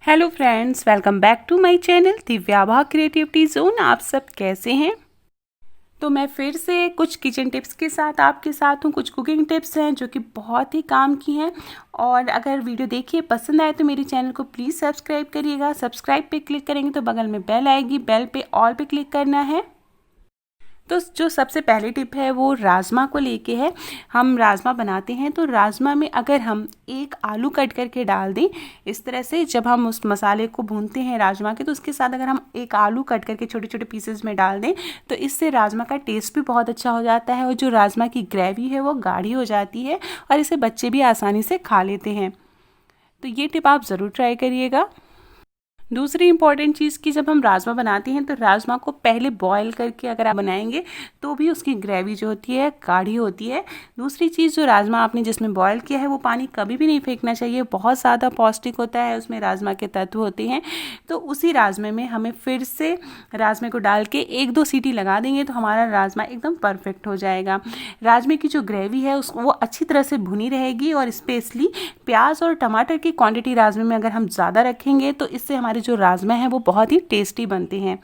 Hello friends, welcome back to my channel Divyabha creativity zone. आप सब कैसे हैं? तो मैं फिर से कुछ किचन टिप्स के साथ आपके साथ हूँ। कुछ कुकिंग टिप्स हैं जो कि बहुत ही काम की हैं। और अगर वीडियो देखिए पसंद आए तो मेरे चैनल को प्लीज़ सब्सक्राइब करिएगा। सब्सक्राइब पे क्लिक करेंगे तो बगल में बेल आएगी, बेल पे ऑल पे क्लिक करना है। तो जो सबसे पहली टिप है वो राजमा को लेके है। हम राजमा बनाते हैं तो राजमा में अगर हम एक आलू कट करके डाल दें, इस तरह से जब हम उस मसाले को भूनते हैं राजमा के, तो उसके साथ अगर हम एक आलू कट करके छोटे छोटे पीसेस में डाल दें तो इससे राजमा का टेस्ट भी बहुत अच्छा हो जाता है और जो राजमा की ग्रेवी है वो गाढ़ी हो जाती है और इसे बच्चे भी आसानी से खा लेते हैं। तो ये टिप आप ज़रूर ट्राई करिएगा। दूसरी इंपॉर्टेंट चीज़ कि जब हम राजमा बनाते हैं तो राजमा को पहले बॉईल करके अगर आप बनाएंगे तो भी उसकी ग्रेवी जो होती है गाढ़ी होती है। दूसरी चीज़, जो राजमा आपने जिसमें बॉईल किया है वो पानी कभी भी नहीं फेंकना चाहिए, बहुत ज़्यादा पौष्टिक होता है, उसमें राजमा के तत्व होते हैं। तो उसी राजमे में हमें फिर से राजमे को डाल के एक दो सीटी लगा देंगे तो हमारा राजमा एकदम परफेक्ट हो जाएगा। राजमे की जो ग्रेवी है वो अच्छी तरह से भुनी रहेगी और स्पेशली प्याज और टमाटर की क्वांटिटी राजमे में अगर हम ज़्यादा रखेंगे तो इससे हमारे जो राजमा है वो बहुत ही टेस्टी बनते हैं।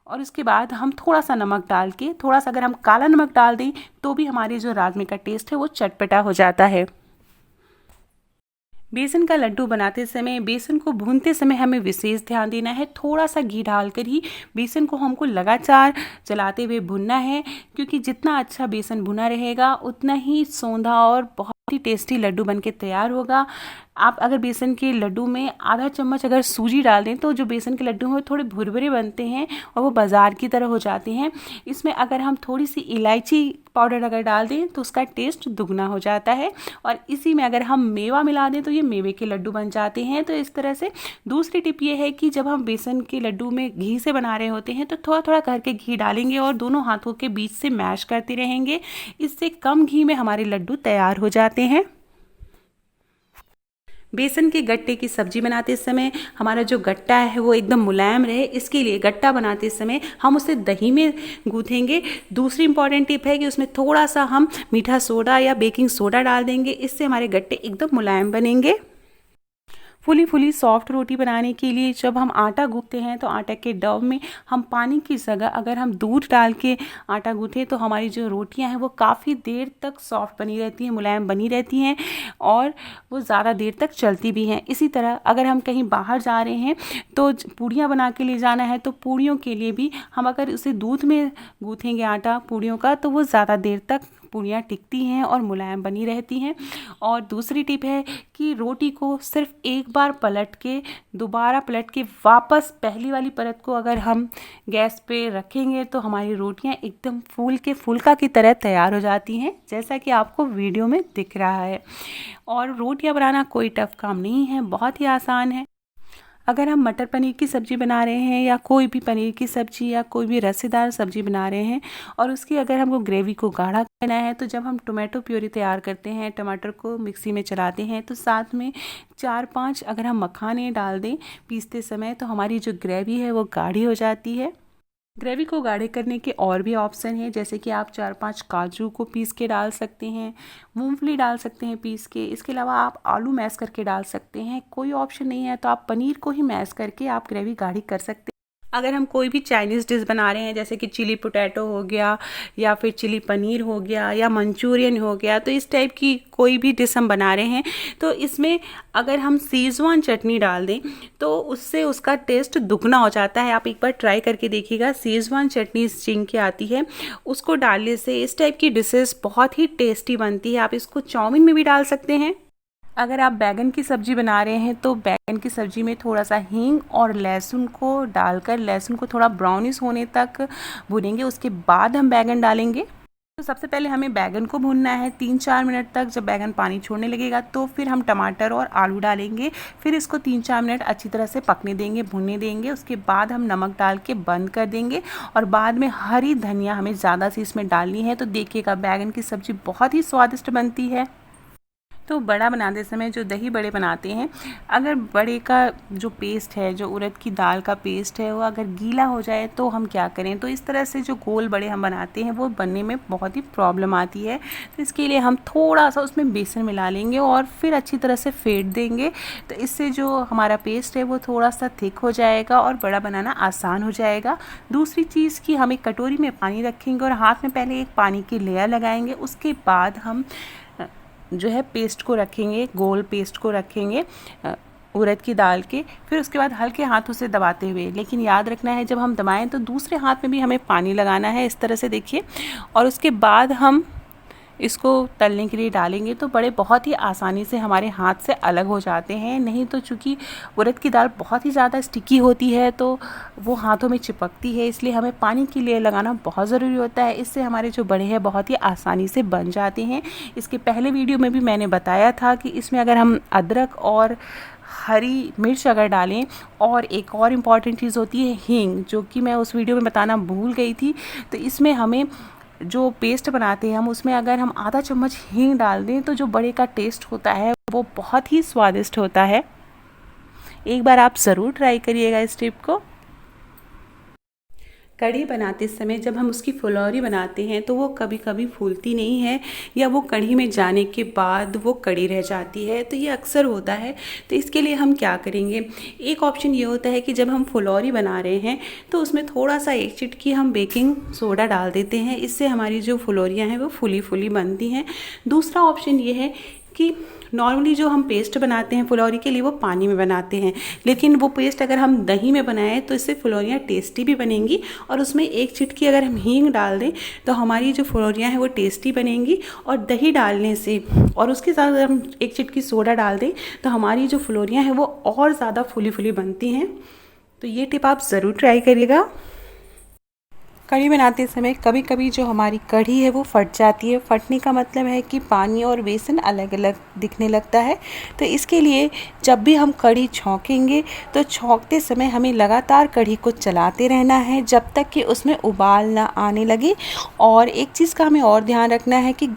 और उसके बाद हम थोड़ा सा नमक डाल के, थोड़ा सा अगर हम काला नमक डाल दें तो भी हमारे जो राजमे का टेस्ट है वो चटपटा हो जाता है। बेसन का लड्डू बनाते समय, बेसन को भूनते समय हमें विशेष ध्यान देना है। थोड़ा सा घी डालकर ही बेसन को हमको लगातार चलाते हुए भुनना है, क्योंकि जितना अच्छा बेसन भुना रहेगा उतना ही सौंधा और बहुत ही टेस्टी लड्डू बनके तैयार होगा। आप अगर बेसन के लड्डू में आधा चम्मच अगर सूजी डाल दें तो जो बेसन के लड्डू हैं वो थोड़े भुरभुरे बनते हैं और वो बाज़ार की तरह हो जाते हैं। इसमें अगर हम थोड़ी सी इलायची पाउडर अगर डाल दें तो उसका टेस्ट दुगना हो जाता है। और इसी में अगर हम मेवा मिला दें तो ये मेवे के लड्डू बन जाते हैं। तो इस तरह से दूसरी टिप ये है कि जब हम बेसन के लड्डू में घी से बना रहे होते हैं तो थोड़ा थोड़ा करके घी डालेंगे और दोनों हाथों के बीच से मैश करते रहेंगे। इससे कम घी में हमारे लड्डू तैयार हो जाते हैं। बेसन के गट्टे की सब्जी बनाते समय हमारा जो गट्टा है वो एकदम मुलायम रहे, इसके लिए गट्टा बनाते समय हम उसे दही में गूँथेंगे। दूसरी इंपॉर्टेंट टिप है कि उसमें थोड़ा सा हम मीठा सोडा या बेकिंग सोडा डाल देंगे, इससे हमारे गट्टे एकदम मुलायम बनेंगे। फुली फुली सॉफ्ट रोटी बनाने के लिए जब हम आटा गूँथते हैं तो आटा के डो में हम पानी की जगह अगर हम दूध डाल के आटा गूँथें तो हमारी जो रोटियां हैं वो काफ़ी देर तक सॉफ्ट बनी रहती हैं, मुलायम बनी रहती हैं और वो ज़्यादा देर तक चलती भी हैं। इसी तरह अगर हम कहीं बाहर जा रहे हैं तो पूड़ियाँ बना के ले जाना है तो पूड़ियों के लिए भी हम अगर उसे दूध में गूँथेंगे आटा पूड़ियों का तो वो ज़्यादा देर तक पूड़ियाँ टिकती हैं और मुलायम बनी रहती हैं। और दूसरी टिप है कि रोटी को सिर्फ एक बार पलट के दोबारा पलट के वापस पहली वाली परत को अगर हम गैस पे रखेंगे तो हमारी रोटियां एकदम फूल के फुल्का की तरह तैयार हो जाती हैं, जैसा कि आपको वीडियो में दिख रहा है। और रोटियां बनाना कोई टफ काम नहीं है, बहुत ही आसान है। अगर हम मटर पनीर की सब्ज़ी बना रहे हैं या कोई भी पनीर की सब्ज़ी या कोई भी रसेदार सब्ज़ी बना रहे हैं और उसकी अगर हमको ग्रेवी को गाढ़ा करना है तो जब हम टोमेटो प्यूरी तैयार करते हैं, टमाटर को मिक्सी में चलाते हैं तो साथ में 4-5 अगर हम मखाने डाल दें पीसते समय तो हमारी जो ग्रेवी है वो गाढ़ी हो जाती है। ग्रेवी को गाढ़े करने के और भी ऑप्शन है, जैसे कि आप 4-5 काजू को पीस के डाल सकते हैं, मूंगफली डाल सकते हैं पीस के। इसके अलावा आप आलू मैश करके डाल सकते हैं। कोई ऑप्शन नहीं है तो आप पनीर को ही मैश करके आप ग्रेवी गाढ़ी कर सकते हैं। अगर हम कोई भी चाइनीज़ डिश बना रहे हैं जैसे कि चिली पोटैटो हो गया या फिर चिली पनीर हो गया या मंचूरियन हो गया, तो इस टाइप की कोई भी डिश हम बना रहे हैं तो इसमें अगर हम शेज़वान चटनी डाल दें तो उससे उसका टेस्ट दुगना हो जाता है। आप एक बार ट्राई करके देखिएगा। शेज़वान चटनी स्टिंग की आती है, उसको डालने से इस टाइप की डिशेस बहुत ही टेस्टी बनती है। आप इसको चाउमीन में भी डाल सकते हैं। अगर आप बैगन की सब्ज़ी बना रहे हैं तो बैगन की सब्ज़ी में थोड़ा सा हींग और लहसुन को डालकर लहसुन को थोड़ा ब्राउनिश होने तक भूनेंगे, उसके बाद हम बैगन डालेंगे। तो सबसे पहले हमें बैगन को भूनना है 3-4 मिनट तक। जब बैगन पानी छोड़ने लगेगा तो फिर हम टमाटर और आलू डालेंगे, फिर इसको 3-4 मिनट अच्छी तरह से पकने देंगे, भूनने देंगे। उसके बाद हम नमक डाल के बंद कर देंगे और बाद में हरी धनिया हमें ज़्यादा सी इसमें डालनी है। तो देखिएगा बैगन की सब्ज़ी बहुत ही स्वादिष्ट बनती है। तो बड़ा बनाते समय जो दही बड़े बनाते हैं, अगर बड़े का जो पेस्ट है, जो उड़द की दाल का पेस्ट है, वो अगर गीला हो जाए तो हम क्या करें। तो इस तरह से जो गोल बड़े हम बनाते हैं वो बनने में बहुत ही प्रॉब्लम आती है। तो इसके लिए हम थोड़ा सा उसमें बेसन मिला लेंगे और फिर अच्छी तरह से फेंट देंगे। तो इससे जो हमारा पेस्ट है वो थोड़ा सा थिक हो जाएगा और बड़ा बनाना आसान हो जाएगा। दूसरी चीज़ कि हम एक कटोरी में पानी रखेंगे और हाथ में पहले एक पानी की लेयर लगाएंगे। उसके बाद हम जो है पेस्ट को रखेंगे, गोल पेस्ट को रखेंगे उड़द की दाल के। फिर उसके बाद हल्के हाथों से दबाते हुए, लेकिन याद रखना है जब हम दबाएं तो दूसरे हाथ में भी हमें पानी लगाना है, इस तरह से देखिए। और उसके बाद हम इसको तलने के लिए डालेंगे। तो बड़े बहुत ही आसानी से हमारे हाथ से अलग हो जाते हैं। नहीं तो चूँकि उड़द की दाल बहुत ही ज़्यादा स्टिकी होती है तो वो हाथों में चिपकती है, इसलिए हमें पानी की लेयर लगाना बहुत ज़रूरी होता है। इससे हमारे जो बड़े हैं बहुत ही आसानी से बन जाते हैं। इसके पहले वीडियो में भी मैंने बताया था कि इसमें अगर हम अदरक और हरी मिर्च अगर डालें, और एक और इम्पॉर्टेंट चीज़ होती है हींग, जो कि मैं उस वीडियो में बताना भूल गई थी। तो इसमें हमें जो पेस्ट बनाते हैं हम उसमें अगर हम आधा चम्मच हींग डाल दें तो जो बड़े का टेस्ट होता है वो बहुत ही स्वादिष्ट होता है। एक बार आप ज़रूर ट्राई करिएगा इस टिप को। कढ़ी बनाते समय जब हम उसकी फुलौरी बनाते हैं तो वो कभी कभी फूलती नहीं है, या वो कढ़ी में जाने के बाद वो कड़ी रह जाती है। तो ये अक्सर होता है। तो इसके लिए हम क्या करेंगे, एक ऑप्शन ये होता है कि जब हम फुलौरी बना रहे हैं तो उसमें थोड़ा सा एक चिटकी हम बेकिंग सोडा डाल देते हैं। इससे हमारी जो फुलौरियाँ हैं वो फुली फुली बनती हैं। दूसरा ऑप्शन ये है कि नॉर्मली जो हम पेस्ट बनाते हैं फुलौरी के लिए वो पानी में बनाते हैं, लेकिन वो पेस्ट अगर हम दही में बनाएं तो इससे फुलौरियाँ टेस्टी भी बनेंगी। और उसमें एक चिटकी अगर हम हींग डाल दें तो हमारी जो फुलौरियाँ हैं वो टेस्टी बनेंगी। और दही डालने से और उसके साथ अगर हम एक चिटकी सोडा डाल दें तो हमारी जो फुलौरियाँ हैं वो और ज़्यादा फुली फुली बनती हैं। तो ये टिप आप ज़रूर ट्राई करिएगा। कढ़ी बनाते समय कभी कभी जो हमारी कढ़ी है वो फट जाती है। फटने का मतलब है कि पानी और बेसन अलग अलग दिखने लगता है। तो इसके लिए जब भी हम कढ़ी छौंकेंगे तो छौंकते समय हमें लगातार कढ़ी को चलाते रहना है जब तक कि उसमें उबाल ना आने लगे। और एक चीज़ का हमें और ध्यान रखना है कि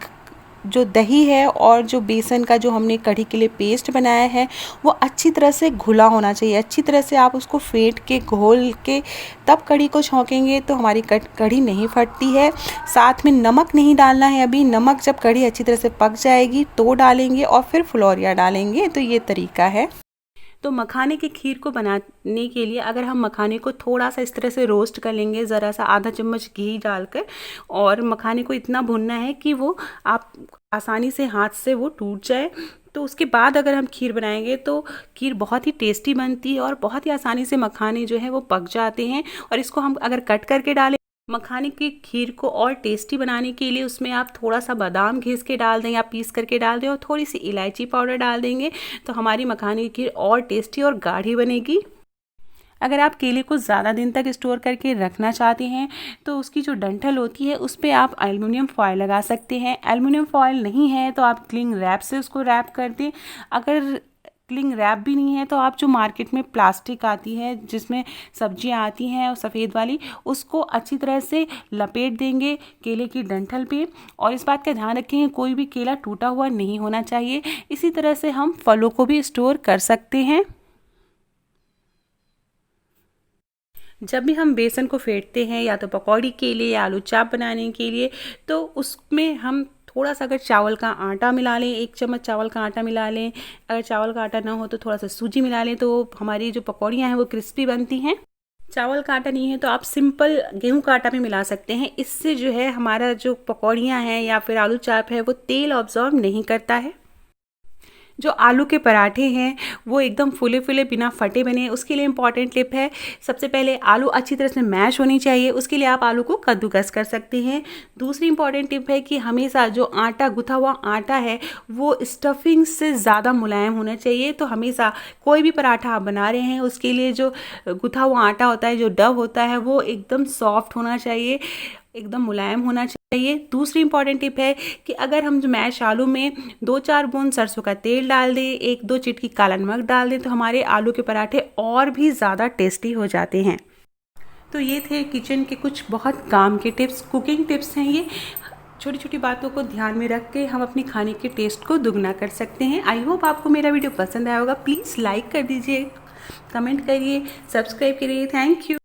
जो दही है और जो बेसन का जो हमने कढ़ी के लिए पेस्ट बनाया है वो अच्छी तरह से घुला होना चाहिए। अच्छी तरह से आप उसको फेंट के घोल के तब कढ़ी को छौंकेंगे तो हमारी कढ़ी नहीं फटती है। साथ में नमक नहीं डालना है अभी। नमक जब कढ़ी अच्छी तरह से पक जाएगी तो डालेंगे और फिर फुलौरियाँ डालेंगे। तो ये तरीका है। तो मखाने की खीर को बनाने के लिए अगर हम मखाने को थोड़ा सा इस तरह से रोस्ट कर लेंगे, ज़रा सा आधा चम्मच घी डालकर, और मखाने को इतना भूनना है कि वो आप आसानी से हाथ से वो टूट जाए। तो उसके बाद अगर हम खीर बनाएंगे तो खीर बहुत ही टेस्टी बनती है और बहुत ही आसानी से मखाने जो है वो पक जाते हैं। और इसको हम अगर कट करके डालें मखाने की खीर को और टेस्टी बनाने के लिए उसमें आप थोड़ा सा बादाम घिस के डाल दें या पीस करके डाल दें और थोड़ी सी इलायची पाउडर डाल देंगे तो हमारी मखाने की खीर और टेस्टी और गाढ़ी बनेगी। अगर आप केले को ज़्यादा दिन तक स्टोर करके रखना चाहते हैं तो उसकी जो डंठल होती है उस पर आप एल्युमिनियम फॉयल लगा सकते हैं। एल्युमिनियम फॉयल नहीं है तो आप क्लिंग रैप से उसको रैप कर दें। अगर क्लिंग रैप भी नहीं है तो आप जो मार्केट में प्लास्टिक आती है जिसमें सब्जियां आती हैं और सफ़ेद वाली, उसको अच्छी तरह से लपेट देंगे केले की डंठल पे। और इस बात का ध्यान रखेंगे कोई भी केला टूटा हुआ नहीं होना चाहिए। इसी तरह से हम फलों को भी स्टोर कर सकते हैं। जब भी हम बेसन को फेंटते हैं या तो पकौड़ी के लिए या आलू चाप बनाने के लिए तो उसमें हम थोड़ा सा अगर चावल का आटा मिला लें, 1 चम्मच चावल का आटा मिला लें। अगर चावल का आटा ना हो तो थोड़ा सा सूजी मिला लें तो हमारी जो पकौड़ियाँ हैं वो क्रिस्पी बनती हैं। चावल का आटा नहीं है तो आप सिंपल गेहूं का आटा भी मिला सकते हैं। इससे जो है हमारा जो पकौड़ियाँ हैं या फिर आलू चाप है वो तेल ऑब्जॉर्व नहीं करता है। जो आलू के पराठे हैं वो एकदम फूले फूले बिना फटे बने, उसके लिए इम्पॉर्टेंट टिप है। सबसे पहले आलू अच्छी तरह से मैश होनी चाहिए, उसके लिए आप आलू को कद्दूकस कर सकते हैं। दूसरी इम्पॉर्टेंट टिप है कि हमेशा जो आटा गुथा हुआ आटा है वो स्टफिंग से ज़्यादा मुलायम होना चाहिए। तो हमेशा कोई भी पराठा आप बना रहे हैं उसके लिए जो गुथा हुआ आटा होता है, जो डव होता है, वो एकदम सॉफ्ट होना चाहिए, एकदम मुलायम होना चाहिए। दूसरी इंपॉर्टेंट टिप है कि अगर हम जो मैश आलू में 2-4 बूंद सरसों का तेल डाल दें, 1-2 चिटकी काला नमक डाल दें तो हमारे आलू के पराठे और भी ज़्यादा टेस्टी हो जाते हैं। तो ये थे किचन के कुछ बहुत काम के टिप्स, कुकिंग टिप्स हैं ये, छोटी छोटी बातों को ध्यान में रख के हम अपने खाने के टेस्ट को दुगना कर सकते हैं। आई होप आपको मेरा वीडियो पसंद आया होगा। प्लीज़ लाइक कर दीजिए, कमेंट करिए, सब्सक्राइब करिए। Thank you.